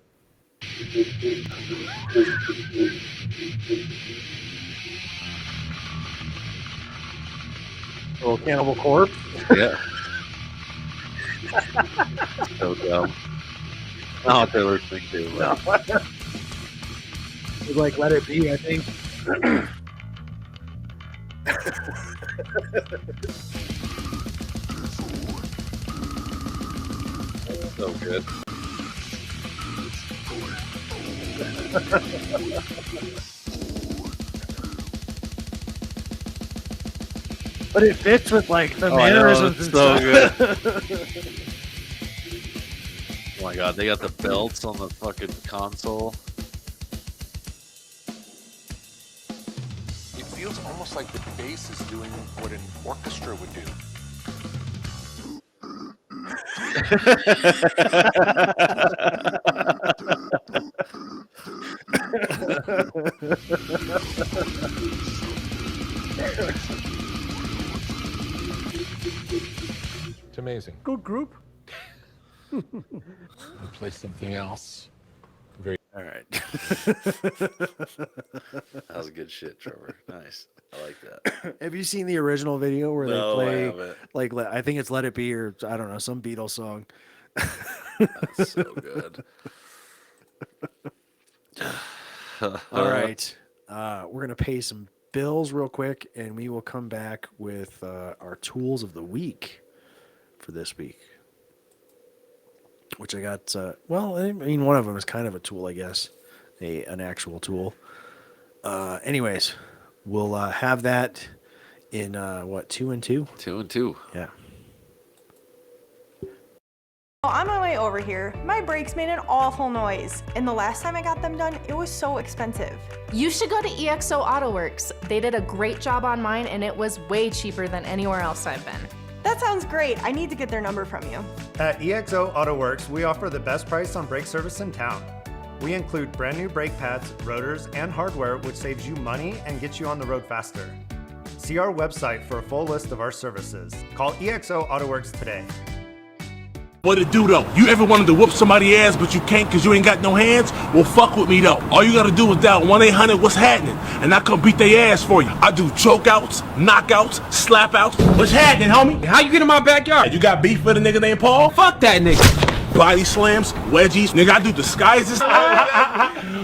Little Cannibal Corpse. Yeah. So dumb. Not what they're listening to. No. It's like Let It Be, I think. So good. But it fits with like the Oh, I know, mannerisms it's and so stuff. Oh my god, they got the belts on the fucking console. It feels almost like the bass is doing what an orchestra would do. It's amazing. Good group. I'll play something else. Very all right. That was good shit, Trevor. Nice. I like that. Have you seen the original video where No, they I play haven't. like I think it's Let It Be or I don't know, some Beatles song. That's so good. All right. We're gonna pay some bills real quick and we will come back with our tools of the week for this week. Which I got well, I mean one of them is kind of a tool, I guess. An actual tool. Anyways, we'll have that in what, 2 and 2? 2 and 2. Yeah. On my way over here, my brakes made an awful noise, and the last time I got them done, it was so expensive. You should go to EXO Auto Works. They did a great job on mine, and it was way cheaper than anywhere else I've been. That sounds great. I need to get their number from you. At EXO Auto Works, we offer the best price on brake service in town. We include brand new brake pads, rotors, and hardware, which saves you money and gets you on the road faster. See our website for a full list of our services. Call EXO Auto Works today. What it do though? You ever wanted to whoop somebody's ass but you can't cause you ain't got no hands? Well fuck with me though. All you gotta do is dial 1-800 what's happening and I come beat their ass for you. I do chokeouts, knockouts, slapouts. What's happening, homie? How you get in my backyard? You got beef with a nigga named Paul? Fuck that nigga. Body slams, wedgies, nigga I do disguises.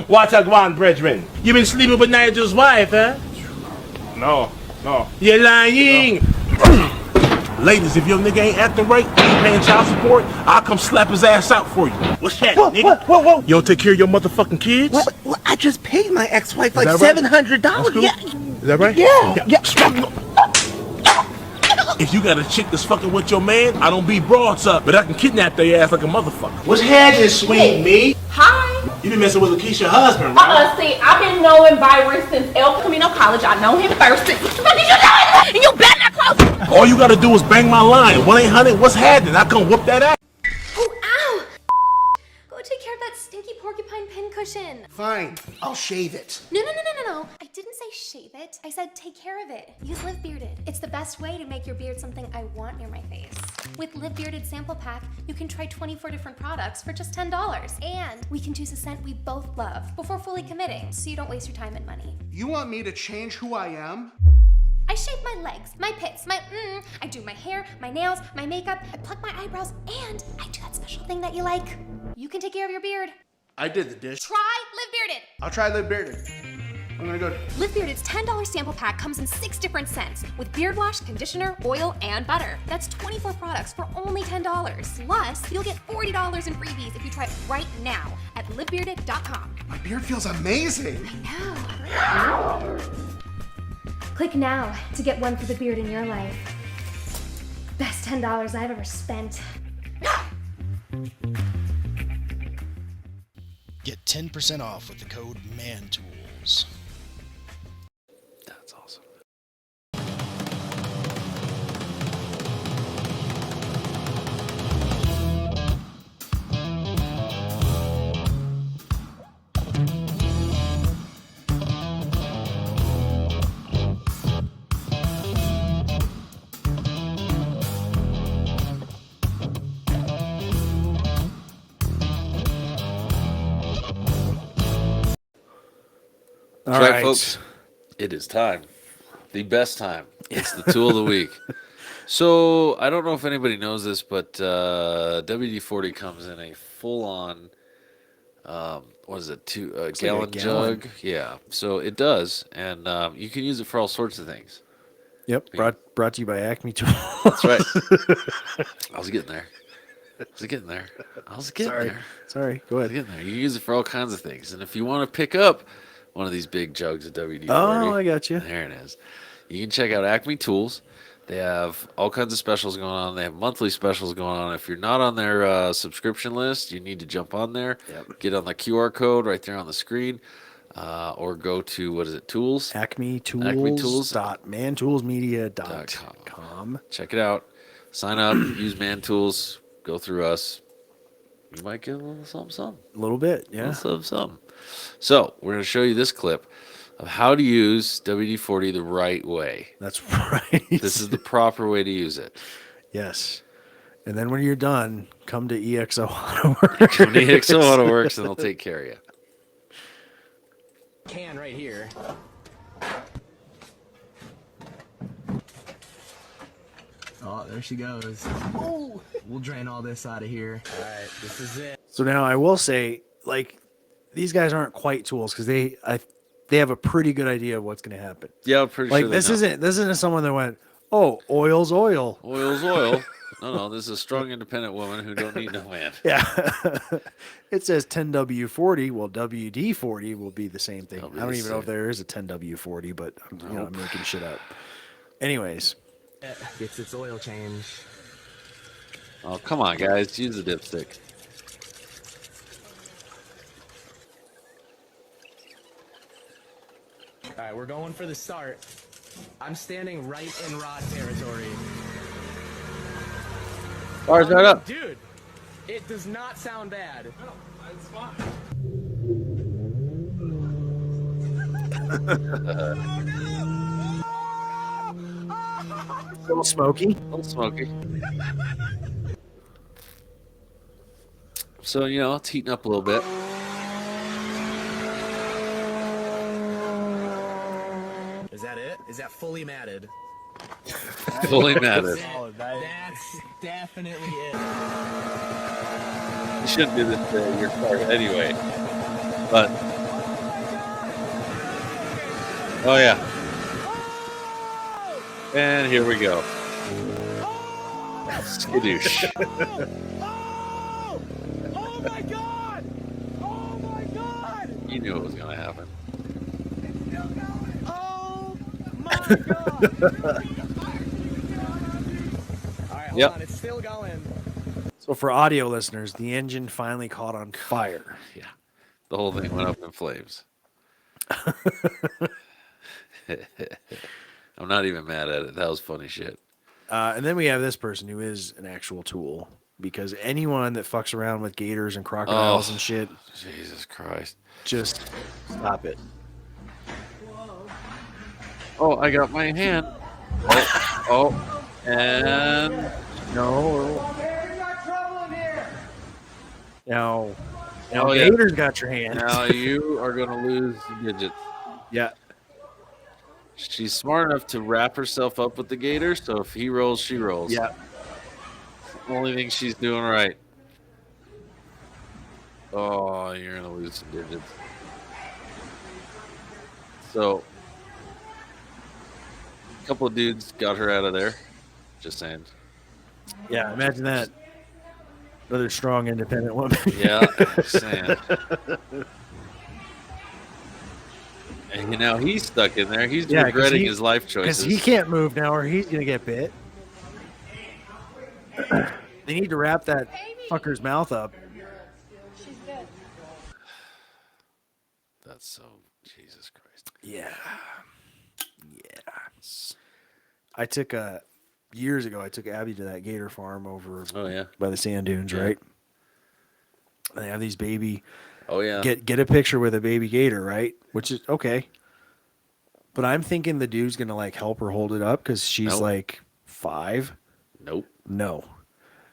Watch out, go on, brethren. You been sleeping with Nigel's wife, huh? No. You're lying. No. Ladies, if your nigga ain't acting right, ain't paying child support, I'll come slap his ass out for you. What's that, nigga? Whoa. You don't take care of your motherfucking kids? Well, I just paid my ex-wife like Is that right? $700. That's cool. Yeah. Is that right? Yeah. If you got a chick that's fucking with your man, I don't beat broads up, but I can kidnap their ass like a motherfucker. What's happening, sweet me? Hi. You been messing with Lakeisha's husband, right? See, I've been knowing Byron since El Camino College. I know him first. What the fuck did you know? And you better not close. All you gotta do is bang my line. 1-800 what's happening? I come whoop that ass. Oh, ow! Go take care of that stinky porcupine pincushion. Fine, I'll shave it. No. I didn't say shave it. I said take care of it. Use Live Bearded. It's the best way to make your beard something I want near my face. With Live Bearded Sample Pack, you can try 24 different products for just $10. And we can choose a scent we both love before fully committing, so you don't waste your time and money. You want me to change who I am? I shave my legs, my pits, I do my hair, my nails, my makeup, I pluck my eyebrows, and I do that special thing that you like. You can take care of your beard. I did the dish. Try Live Bearded. I'll try Live Bearded. I'm gonna go. Live Bearded's $10 sample pack comes in 6 different scents with beard wash, conditioner, oil, and butter. That's 24 products for only $10. Plus, you'll get $40 in freebies if you try it right now at livebearded.com. My beard feels amazing. I know. Click now to get one for the beard in your life. Best $10 I've ever spent. Get 10% off with the code MANTOOLS. That's awesome. That's right, folks. It is time. The best time. It's the tool of the week. So I don't know if anybody knows this, but WD-40 comes in a full-on, what is it, gallon jug? Yeah, so it does, and you can use it for all sorts of things. Yep, brought to you by Acme Tools. That's right. I was getting there. Sorry, go ahead. You can use it for all kinds of things, and if you want to pick up one of these big jugs of WD-40, oh, I got you. There it is. You can check out Acme Tools. They have all kinds of specials going on. They have monthly specials going on. If you're not on their subscription list, you need to jump on there. Yep. Get on the QR code right there on the screen, or go to, what is it, Tools? Acme Tools. ManToolsMedia.com. Check it out. Sign up. Use ManTools. Go through us. You might get a little something. A little bit, yeah. A little something. So we're going to show you this clip of how to use WD-40 the right way. That's right. This is the proper way to use it. Yes. And then when you're done, come to EXO AutoWorks. Come to EXO AutoWorks and they'll take care of you. Can right here. Oh, there she goes. Oh, we'll drain all this out of here. All right, this is it. So now I will say, like, these guys aren't quite tools because they have a pretty good idea of what's going to happen. Yeah, I'm pretty like, sure. This isn't someone that went, oh, oil's oil. Oil's oil. No, this is a strong, independent woman who don't need no man. Yeah. It says 10W40. Well, WD-40 will be the same thing. I don't even know if there is a 10W40, but I'm making shit up. Anyways. Gets its oil change. Oh, come on, guys. Use the dipstick. All right, we're going for the start. I'm standing right in rod territory. Bars right up. Dude, it does not sound bad. No, it's fine. A little smoky. So, it's heating up a little bit. Is that it? Is that fully matted? Fully matted. That's definitely it. You shouldn't do this to your car anyway. But, oh yeah. And here we go. Skadoosh. Oh my god! Oh my god! You knew it was going to happen. Oh my god! Alright, hold on, it's still going. So for audio listeners, the engine finally caught on fire. Yeah. The whole thing went up in flames. I'm not even mad at it. That was funny shit. And then we have this person who is an actual tool, because anyone that fucks around with gators and crocodiles and shit, Jesus Christ, just stop it. Oh, I got my hand. And no. Now Oh, yeah. Gator's got your hand. Now you are going to lose digits. Yeah. She's smart enough to wrap herself up with the gator, so if he rolls, she rolls. Yeah. Only thing she's doing right. Oh, you're going to lose some digits. So, a couple of dudes got her out of there. Just saying. Yeah, imagine that. Another strong, independent woman. Yeah, just saying. And now he's stuck in there. He's regretting his life choices. Because he can't move now or he's going to get bit. They need to wrap that fucker's mouth up. She's good. That's so... Jesus Christ. Yeah. I took years ago, I took Abby to that gator farm over by the sand dunes, right? And they have these baby... Oh, yeah. Get a picture with a baby gator, right? Which is okay. But I'm thinking the dude's going to, like, help her hold it up because she's, like, 5. Nope. No.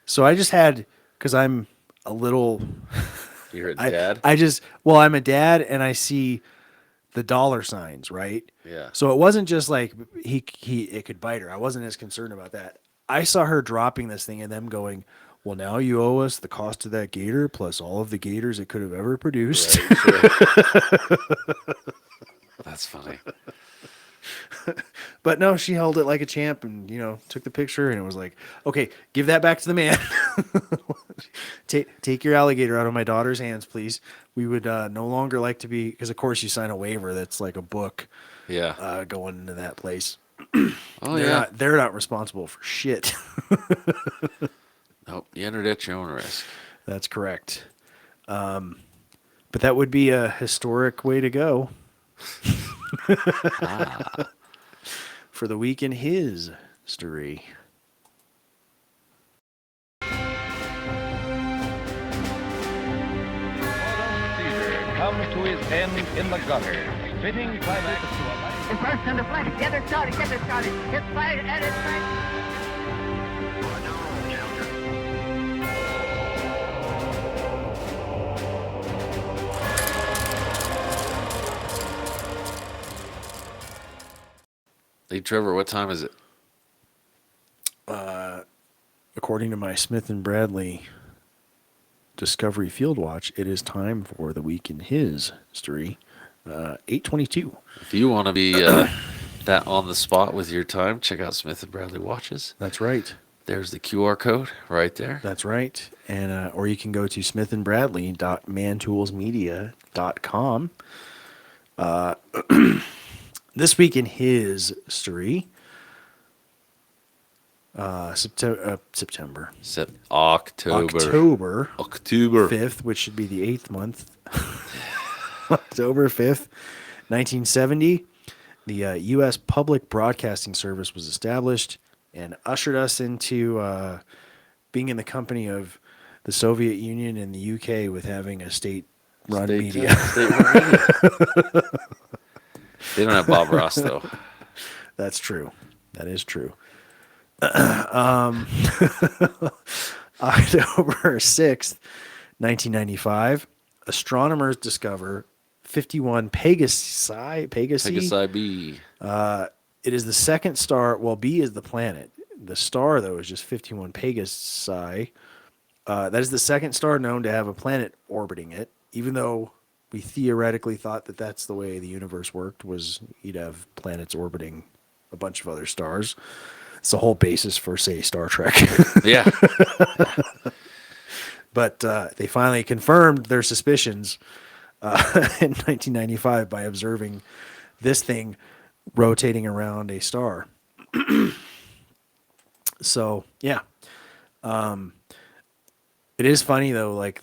So I just had... Because I'm a little... You're a dad? I'm a dad, and I see the dollar signs, right? Yeah. So it wasn't just like it could bite her. I wasn't as concerned about that. I saw her dropping this thing and them going, well, now you owe us the cost of that gator plus all of the gators it could have ever produced. Right, sure. That's funny. But no, she held it like a champ and, took the picture and it was like, okay, give that back to the man. Take your alligator out of my daughter's hands, please. We would no longer like to be, because of course you sign a waiver that's like a book. Yeah. Going into that place. Oh, they're not responsible for shit. Nope, you entered at your own risk. That's correct. But that would be a historic way to go. For the week in his story. Comes to his end in the gutter, fitting climax to a life. In first and the flank, get her started. It's fired and it's fired. Hey, Trevor, what time is it? According to my Smith & Bradley Discovery Field Watch, it is time for the week in his story. 8:22. If you want to be that on the spot with your time, check out Smith & Bradley watches. That's right. There's the QR code right there. That's right. And or you can go to smithandbradley.mantoolsmedia.com. This week in his story, October 5th, which should be the 8th month. October 5th, 1970, the U.S. Public Broadcasting Service was established and ushered us into being in the company of the Soviet Union and the UK with having a state-run media. State-run media. They don't have Bob Ross, though. That's true. That is true. October 6th, 1995, astronomers discover 51 Pegasi B. It is the second star. Well, B is the planet. The star, though, is just 51 Pegasi. That is the second star known to have a planet orbiting it, even though we theoretically thought that that's the way the universe worked, was you'd have planets orbiting a bunch of other stars. It's the whole basis for, say, Star Trek. Yeah. But they finally confirmed their suspicions in 1995 by observing this thing rotating around a star. So, yeah. It is funny, though, like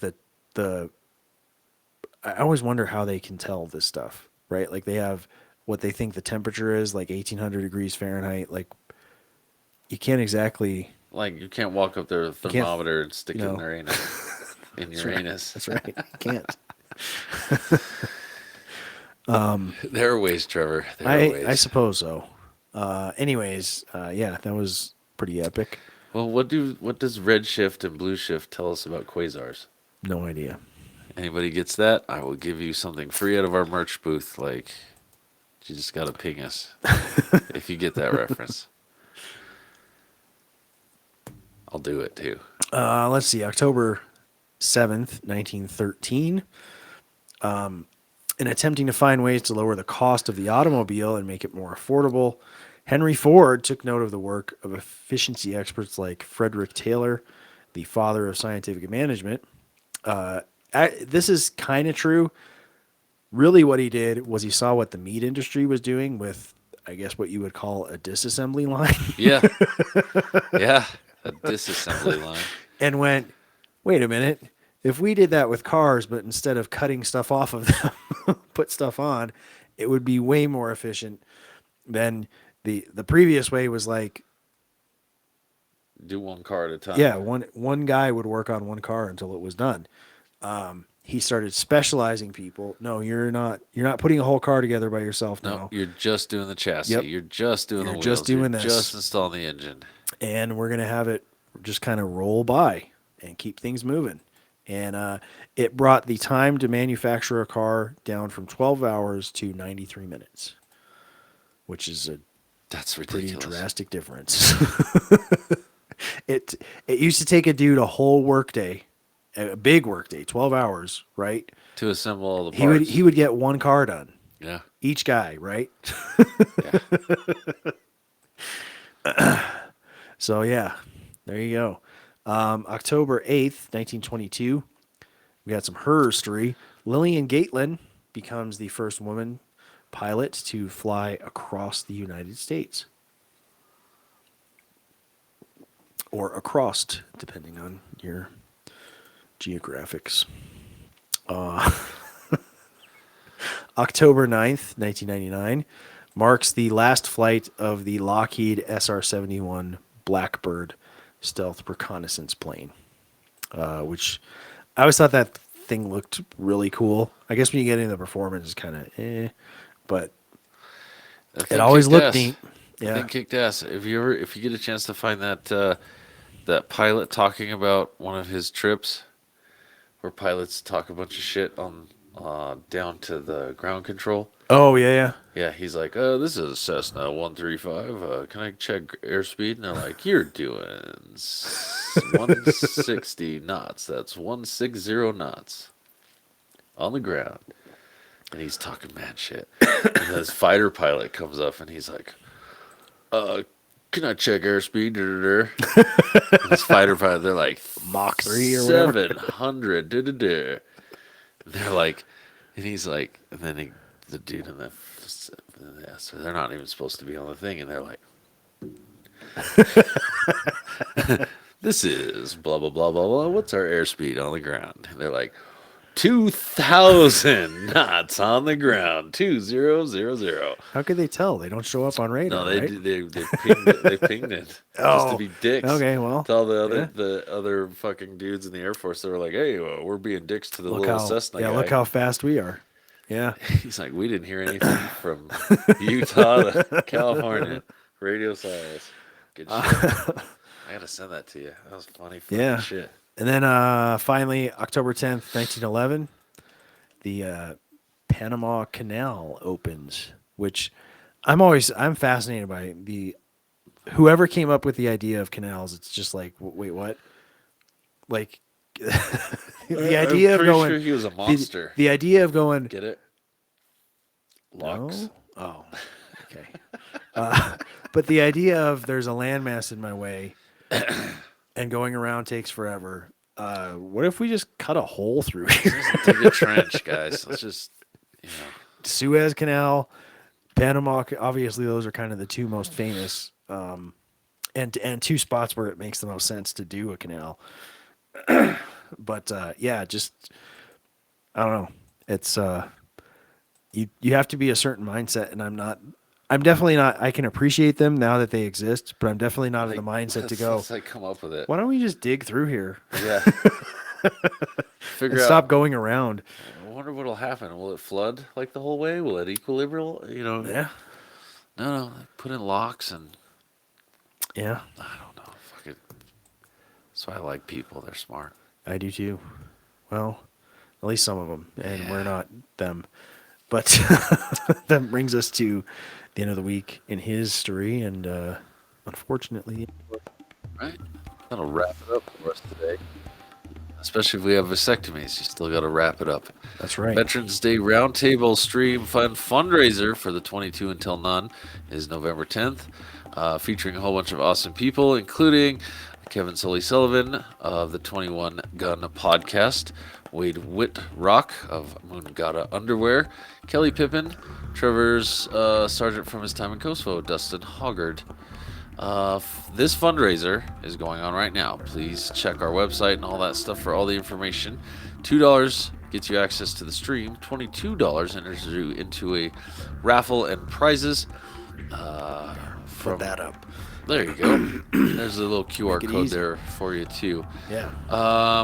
I always wonder how they can tell this stuff, right? Like they have what they think the temperature is, like 1800 degrees Fahrenheit. Like you can't exactly... Like you can't walk up there with a thermometer and stick it in their anus. In your anus. That's right. You can't. There are ways, Trevor. There are ways. I suppose so. Anyways, yeah, that was pretty epic. Well, what does redshift and blue shift tell us about quasars? No idea. Anybody gets that? I will give you something free out of our merch booth. Like, you just got to ping us if you get that reference. I'll do it too. Let's see. October 7th, 1913. In attempting to find ways to lower the cost of the automobile and make it more affordable, Henry Ford took note of the work of efficiency experts like Frederick Taylor, the father of scientific management. This is kind of true. Really what he did was he saw what the meat industry was doing with, I guess, what you would call a disassembly line. Yeah. Yeah, a disassembly line. And went, wait a minute. If we did that with cars, but instead of cutting stuff off of them, put stuff on, it would be way more efficient than the previous way was like, do one car at a time. Yeah, one guy would work on one car until it was done. He started specializing people. No, you're not putting a whole car together by yourself. No, you're just doing the chassis. Yep. You're just doing the wheels. Just doing you're this. Just installing the engine. And we're going to have it just kind of roll by and keep things moving. And it brought the time to manufacture a car down from 12 hours to 93 minutes, which is That's pretty ridiculous. drastic difference. It used to take a dude a whole workday, a big workday, 12 hours, right? To assemble all the parts. He would get one car done. Yeah. Each guy, right? So yeah, there you go. October 8th, 1922, we got some herstory. Lillian Gatlin becomes the first woman pilot to fly across the United States. Or across, depending on your geographics. October 9th, 1999, marks the last flight of the Lockheed SR-71 Blackbird stealth reconnaissance plane, which I always thought that thing looked really cool. I guess when you get into the performance, it's kind of but it always looked neat. That Yeah. thing kicked ass. If you get a chance to find that that pilot talking about one of his trips, where pilots talk a bunch of shit on down to the ground control. Oh yeah. Yeah, he's like, this is a Cessna 135. Can I check airspeed? And they're like, you're doing 160 knots. That's 160 knots on the ground. And he's talking mad shit. And this fighter pilot comes up and he's like, can I check airspeed? And this fighter pilot, they're like, Mach 3 or whatever. 700. And they're like, and he's like, and then the dude in the, yeah, so they're not even supposed to be on the thing, and they're like, this is blah blah blah blah blah. What's our airspeed on the ground? And they're like, 2,000 knots on the ground, 2000. How could they tell? They don't show up on radar. No, they right? they pinged it. They pinged it just to be dicks. Okay, well, to all the other fucking dudes in the Air Force, they were like, "Hey, we're being dicks to the little Cessna guy." Look how fast we are. Yeah, he's like, "We didn't hear anything from Utah to California. Radio silence. Good shit." I gotta send that to you. That was funny. Yeah. Shit. And then finally, October 10th, 1911, the Panama Canal opens, which I'm fascinated by. Whoever came up with the idea of canals, it's just like, wait, what? Like, the idea of going. Sure he was a monster. The idea of going. Get it? Locks. No? Oh, okay. But the idea of there's a landmass in my way. And going around takes forever. What if we just cut a hole through here? Dig a trench, guys. Let's just, Suez Canal, Panama. Obviously, those are kind of the two most famous, and two spots where it makes the most sense to do a canal. But yeah, just I don't know. It's you have to be a certain mindset, and I'm definitely not. I can appreciate them now that they exist, but I'm definitely not in the mindset to go. Let's come up with it. Why don't we just dig through here? Yeah. Figure out. Stop going around. I wonder what'll happen. Will it flood like the whole way? Will it equilibrium? Yeah. No. Put in locks and. Yeah. I don't know. Fuck it. That's why I like people. They're smart. I do too. Well, at least some of them, and we're not them. But that brings us to the end of the week in his story, and unfortunately, right, that'll wrap it up for us today. Especially if we have vasectomies, you still got to wrap it up. That's right. Veterans Day Roundtable Stream Fund fundraiser for the 22 Until None is November 10th, featuring a whole bunch of awesome people, including Kevin Sully Sullivan of the 21 Gun Podcast, Wade Whitrock of Moongata Underwear, Kelly Pippin, Trevor's sergeant from his time in Kosovo, Dustin Hoggard. This fundraiser is going on right now. Please check our website and all that stuff for all the information. $2 gets you access to the stream. $22 enters you into a raffle and prizes. Put that up. There you go. There's a little QR code easy. there for you too. Yeah.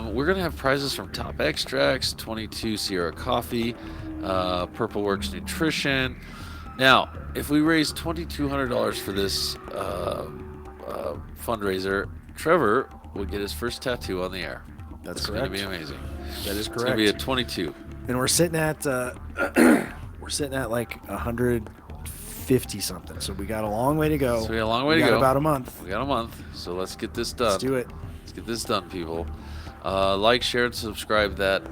We're gonna have prizes from Top Extracts, 22 Sierra Coffee, Purple Works Nutrition. Now, if we raise $2,200 for this fundraiser, Trevor will get his first tattoo on the air. That's It's correct. going to be amazing. That is It's going correct. to be at 22. And we're sitting at like 150 something. So we got a long way to go. So we got a long way to go. We got about a month. We got a month. So let's get this done. Let's do it. Let's get this done, people. Like, share, and subscribe. That,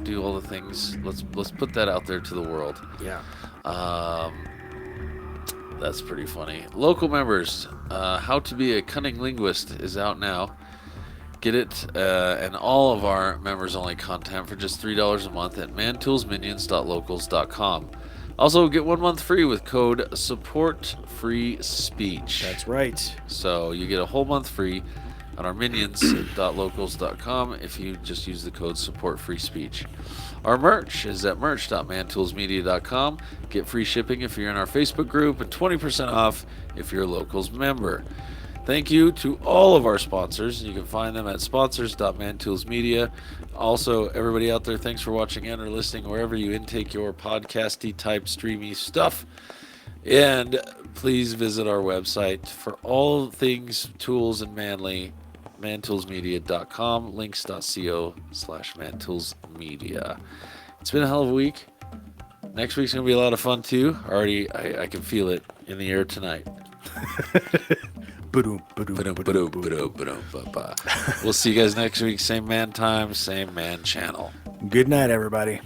do all the things. Let's put that out there to the world. Yeah. That's pretty funny. Local members, How to Be a Cunning Linguist is out now. Get it and all of our members-only content for just $3 a month at mantoolsminions.locals.com. Also, get 1 month free with code SupportFreeSpeech. That's right. So you get a whole month free on our minions.locals.com if you just use the code SupportFreeSpeech. Our merch is at merch.mantoolsmedia.com. Get free shipping if you're in our Facebook group and 20% off if you're a Locals member. Thank you to all of our sponsors. You can find them at sponsors.mantoolsmedia. Also, everybody out there, thanks for watching and or listening wherever you intake your podcasty type streamy stuff. And please visit our website for all things tools and manly, mantoolsmedia.com, links.co/mantoolsmedia. It's been a hell of a week. Next week's going to be a lot of fun too. I can feel it in the air tonight. We'll see you guys next week. Same man time, same man channel. Good night, everybody.